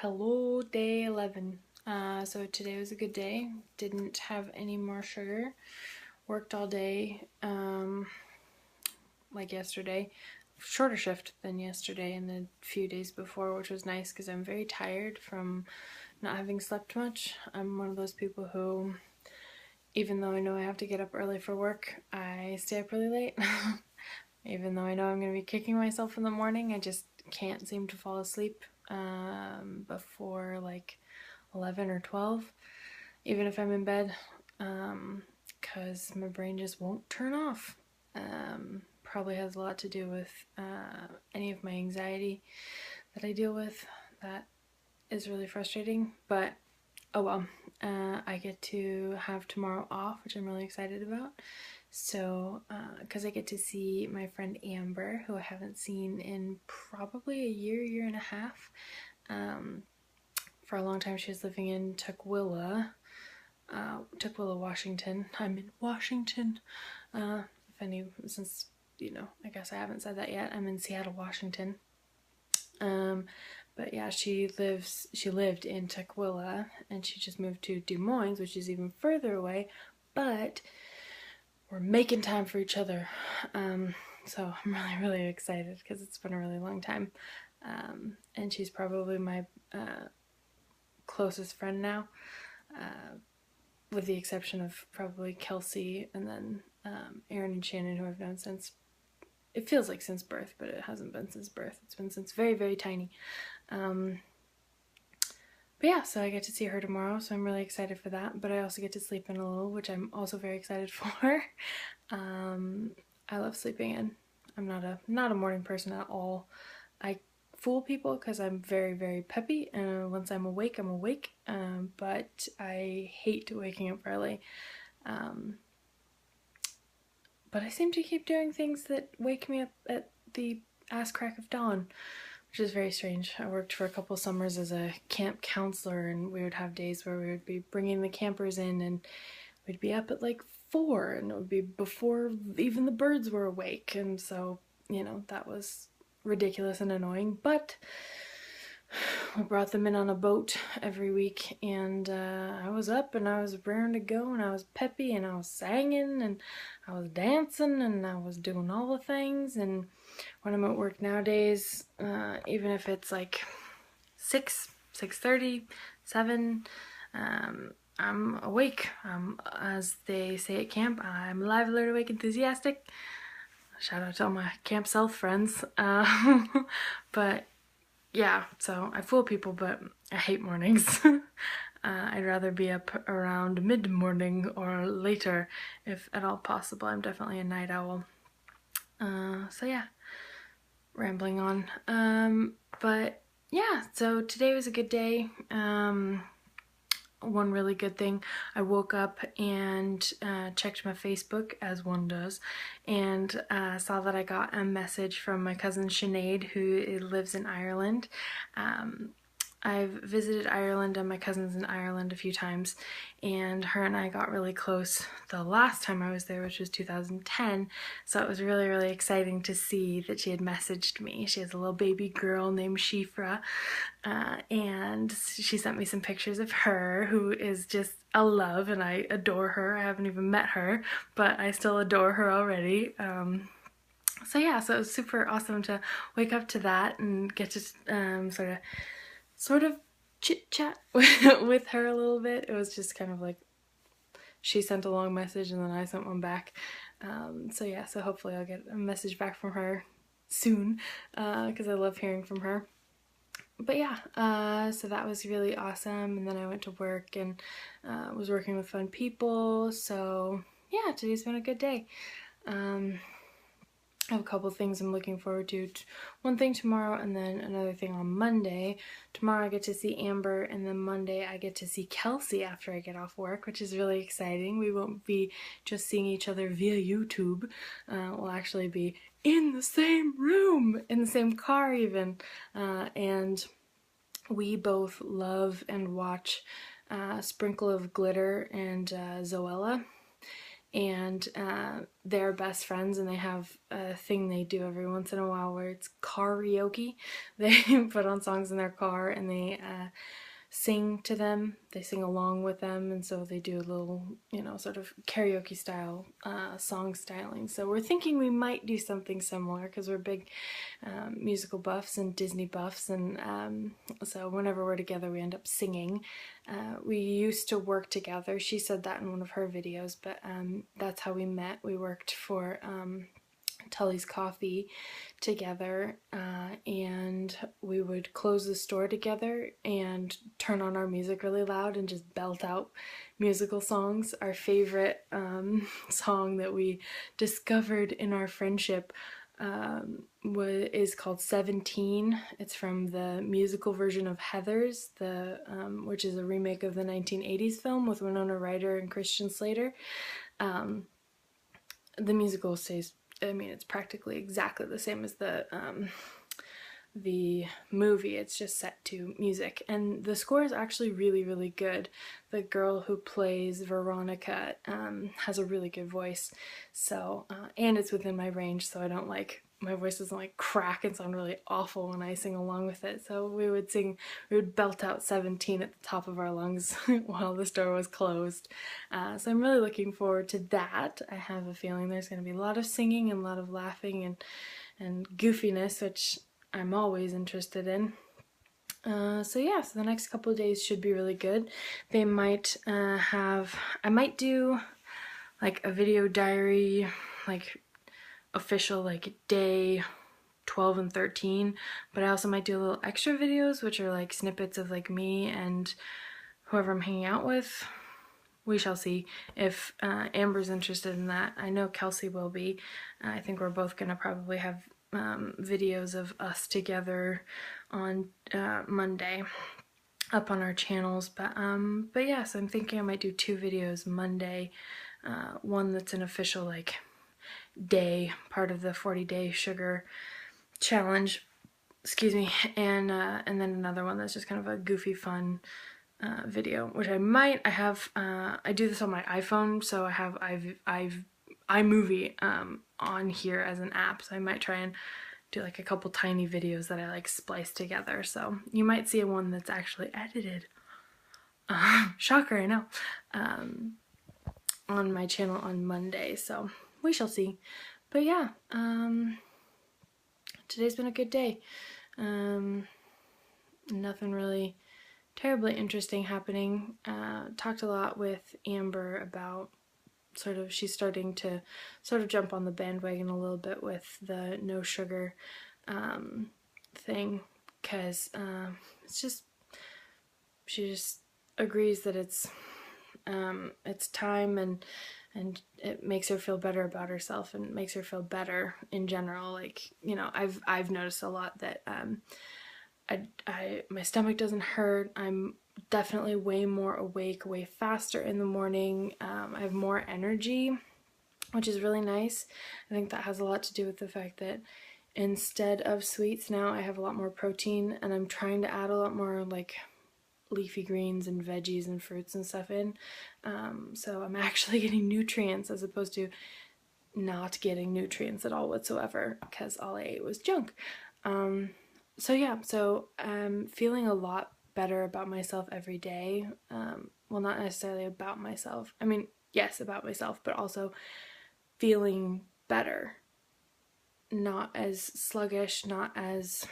Hello, day 11. So today was a good day. Didn't have any more sugar. Worked all day, like yesterday. Shorter shift than yesterday and the few days before, which was nice because I'm very tired from not having slept much. I'm one of those people who, even though I know I have to get up early for work, I stay up really late. Even though I know I'm going to be kicking myself in the morning, I just can't seem to fall asleep before like 11 or 12, even if I'm in bed, because my brain just won't turn off. Probably has a lot to do with any of my anxiety that I deal with. That is really frustrating, but oh well. I get to have tomorrow off, which I'm really excited about. So, because I get to see my friend Amber, who I haven't seen in probably a year and a half. For a long time, she was living in Tukwila, Washington. I'm in Washington. Since I guess I haven't said that yet. I'm in Seattle, Washington. But yeah, she lived in Tukwila, and she just moved to Des Moines, which is even further away. But we're making time for each other. So I'm really excited because it's been a really long time. And she's probably my closest friend now, with the exception of probably Kelsey and then Aaron and Shannon, who I've known since, it feels like since birth, but it hasn't been since birth. It's been since very tiny. But yeah, so I get to see her tomorrow, so I'm really excited for that. But I also get to sleep in a little, which I'm also very excited for. I love sleeping in. I'm not a morning person at all. I fool people because I'm very peppy, and once I'm awake, I'm awake. But I hate waking up early. But I seem to keep doing things that wake me up at the ass crack of dawn, which is very strange. I worked for a couple summers as a camp counselor, and we would have days where we would be bringing the campers in, and we'd be up at like 4, and it would be before even the birds were awake, and so, that was ridiculous and annoying, but we brought them in on a boat every week, and I was up and I was raring to go, and I was peppy, and I was singing, and I was dancing, and I was doing all the things. And when I'm at work nowadays, even if it's like 6:30, 7, I'm awake. As they say at camp, I'm alive, alert, awake, enthusiastic. Shout out to all my Camp South friends. But yeah, so I fool people, but I hate mornings. I'd rather be up around mid-morning or later if at all possible. I'm definitely a night owl. So yeah, rambling on. But yeah, so today was a good day. One really good thing, I woke up and checked my Facebook, as one does, and saw that I got a message from my cousin Sinead, who lives in Ireland. I've visited Ireland and my cousin's in Ireland a few times, and her and I got really close the last time I was there, which was 2010, so it was really exciting to see that she had messaged me. She has a little baby girl named Shifra, and she sent me some pictures of her, who is just a love, and I adore her. I haven't even met her, but I still adore her already. So yeah, so it was super awesome to wake up to that and get to sort of chit chat with her a little bit. It was just kind of like she sent a long message and then I sent one back. So yeah, so hopefully I'll get a message back from her soon, because I love hearing from her. But yeah, so that was really awesome. And then I went to work and was working with fun people. So yeah, today's been a good day. I have a couple things I'm looking forward to. One thing tomorrow and then another thing on Monday. Tomorrow I get to see Amber, and then Monday I get to see Kelsey after I get off work, which is really exciting. We won't be just seeing each other via YouTube. We'll actually be in the same room, in the same car even. And we both love and watch Sprinkle of Glitter and Zoella. and they're best friends, and they have a thing they do every once in a while where it's karaoke. They put on songs in their car and they sing to them, they sing along with them, and so they do a little, sort of karaoke style song styling. So we're thinking we might do something similar because we're big musical buffs and Disney buffs, and so whenever we're together we end up singing. We used to work together. She said that in one of her videos, but that's how we met. We worked for Tully's Coffee together, and we would close the store together and turn on our music really loud and just belt out musical songs. Our favorite song that we discovered in our friendship is called 17. It's from the musical version of Heathers, which is a remake of the 1980s film with Winona Ryder and Christian Slater. The musical stays, it's practically exactly the same as the movie. It's just set to music, and the score is actually really, really good. The girl who plays Veronica has a really good voice, so and it's within my range, so I don't my voice doesn't crack and sound really awful when I sing along with it. So we would belt out 17 at the top of our lungs while the store was closed. So I'm really looking forward to that. I have a feeling there's going to be a lot of singing and a lot of laughing and goofiness, which I'm always interested in. So yeah, so the next couple of days should be really good. They might I might do a video diary, official day 12 and 13, but I also might do little extra videos which are snippets of me and whoever I'm hanging out with. We shall see if Amber's interested in that. I know Kelsey will be. I think we're both gonna probably have videos of us together on Monday up on our channels, but yeah, so I'm thinking I might do 2 videos Monday, one that's an official day, part of the 40-day sugar challenge, excuse me, and then another one that's just kind of a goofy fun video, which I do this on my iPhone, so I have iMovie on here as an app, so I might try and do a couple tiny videos that I splice together, so you might see one that's actually edited. Shocker, I know. On my channel on Monday, so we shall see. But yeah, today's been a good day. Nothing really terribly interesting happening. Talked a lot with Amber about she's starting to jump on the bandwagon a little bit with the no sugar thing, because she just agrees that it's time, and it makes her feel better about herself and makes her feel better in general. I've noticed a lot that my stomach doesn't hurt. I'm definitely way more awake, way faster in the morning. I have more energy, which is really nice. I think that has a lot to do with the fact that instead of sweets now I have a lot more protein, and I'm trying to add a lot more leafy greens and veggies and fruits and stuff in, so I'm actually getting nutrients as opposed to not getting nutrients at all whatsoever because all I ate was junk. So yeah, so I'm feeling a lot better about myself every day. Well, not necessarily about myself, yes, about myself, but also feeling better, not as sluggish, not as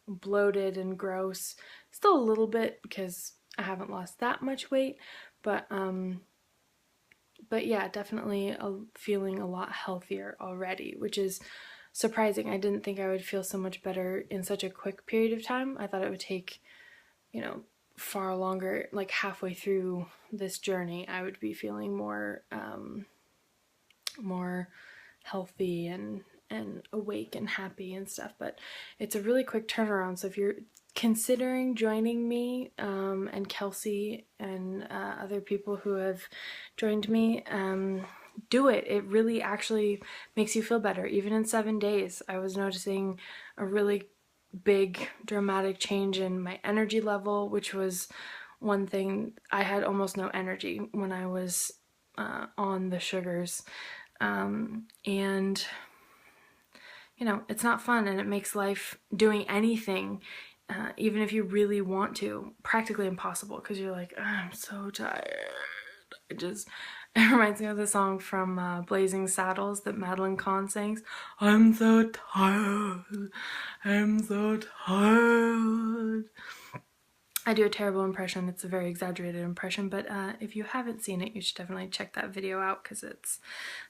bloated and gross. Still a little bit because I haven't lost that much weight, but yeah, definitely feeling a lot healthier already, which is surprising. I didn't think I would feel so much better in such a quick period of time. I thought it would take, far longer. Halfway through this journey I would be feeling more healthy and awake and happy and stuff, but it's a really quick turnaround. So if you're considering joining me and Kelsey and other people who have joined me, do it. It really actually makes you feel better. Even in 7 days I was noticing a really big dramatic change in my energy level, which was one thing. I had almost no energy when I was on the sugars. And you know, it's not fun, and it makes life doing anything, even if you really want to, practically impossible, because you're like, I'm so tired. It reminds me of the song from Blazing Saddles that Madeline Kahn sings. I'm so tired. I'm so tired. I do a terrible impression. It's a very exaggerated impression, but if you haven't seen it, you should definitely check that video out, because it's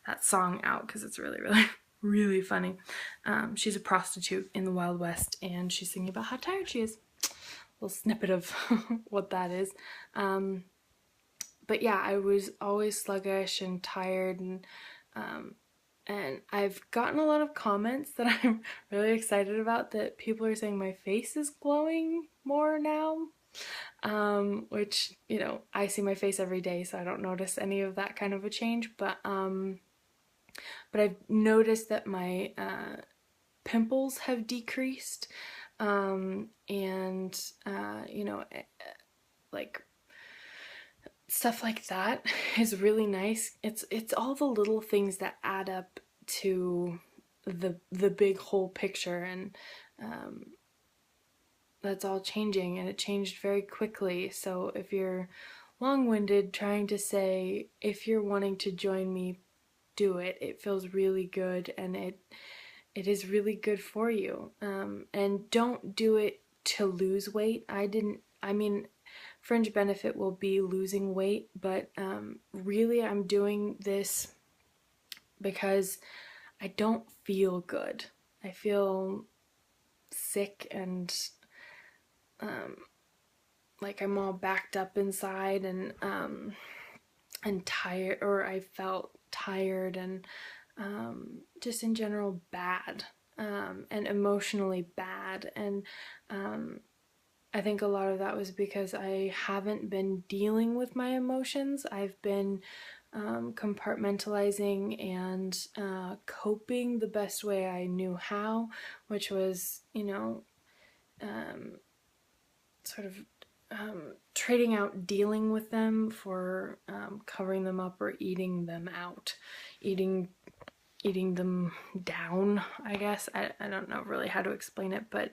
that song out, because it's really, really, really funny. She's a prostitute in the Wild West, and she's singing about how tired she is. A little snippet of what that is. But yeah, I was always sluggish and tired, and I've gotten a lot of comments that I'm really excited about, that people are saying my face is glowing more now. Which, you know, I see my face every day, so I don't notice any of that kind of a change, but I've noticed that my pimples have decreased, and you know, like stuff like that is really nice. It's all the little things that add up to the big whole picture, and that's all changing, and it changed very quickly. So if you're long-winded trying to say, if you're wanting to join me, do it. It feels really good, and it is really good for you. And don't do it to lose weight. I mean, fringe benefit will be losing weight, but really I'm doing this because I don't feel good. I feel sick, and like I'm all backed up inside, and tired, or I felt tired, and just in general bad, and emotionally bad. And I think a lot of that was because I haven't been dealing with my emotions. I've been compartmentalizing and coping the best way I knew how, which was, you know, sort of trading out dealing with them for covering them up or eating them out, eating them down, I guess. I don't know really how to explain it, but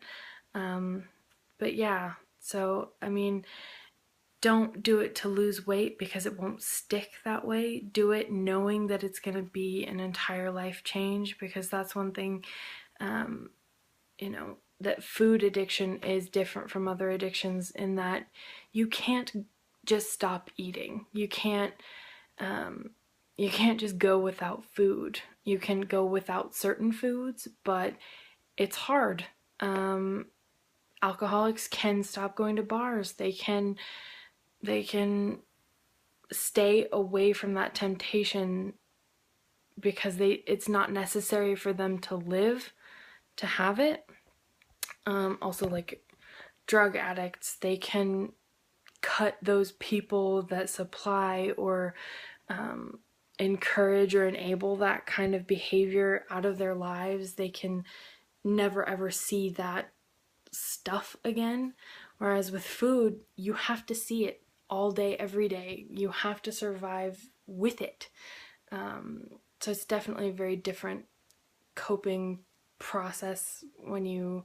yeah. So I mean, don't do it to lose weight, because it won't stick that way. Do it knowing that it's going to be an entire life change, because that's one thing, you know, that food addiction is different from other addictions, in that you can't just stop eating. You can't just go without food. You can go without certain foods, but it's hard. Alcoholics can stop going to bars. They can stay away from that temptation, because it's not necessary for them to live to have it. Also, like drug addicts, they can cut those people that supply or encourage or enable that kind of behavior out of their lives. They can never ever see that stuff again. Whereas with food, you have to see it all day, every day. You have to survive with it. So it's definitely a very different coping process when you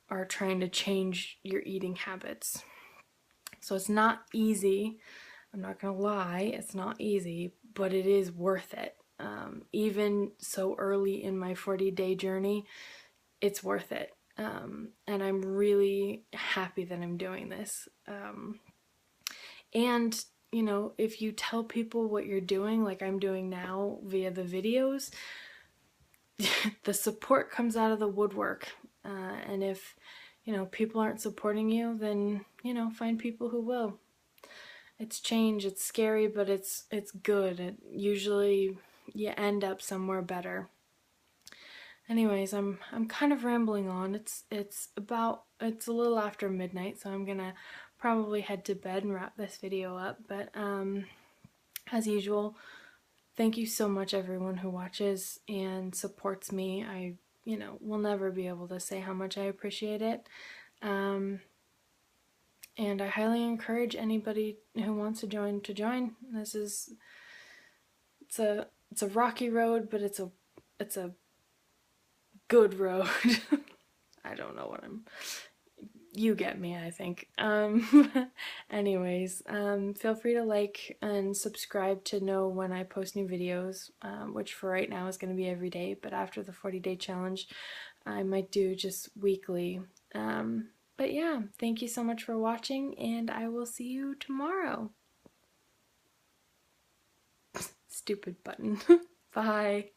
are trying to change your eating habits. So it's not easy. I'm not gonna lie, it's not easy, but it is worth it. Even so early in my 40-day journey, it's worth it. And I'm really happy that I'm doing this. And, you know, if you tell people what you're doing, like I'm doing now via the videos, the support comes out of the woodwork. And if, you know, people aren't supporting you, then, you know, find people who will. It's change, it's scary, but it's good. Usually you end up somewhere better. Anyways, I'm kind of rambling on. It's a little after midnight, so I'm gonna probably head to bed and wrap this video up. But as usual, thank you so much everyone who watches and supports me. I, you know, will never be able to say how much I appreciate it. And I highly encourage anybody who wants to join to join. This is it's a rocky road, but it's a good road. I don't know what I'm, you get me, I think. Anyways, feel free to like and subscribe to know when I post new videos, which for right now is going to be every day, but after the 40-day challenge, I might do just weekly. But yeah, thank you so much for watching, and I will see you tomorrow. Stupid button. Bye.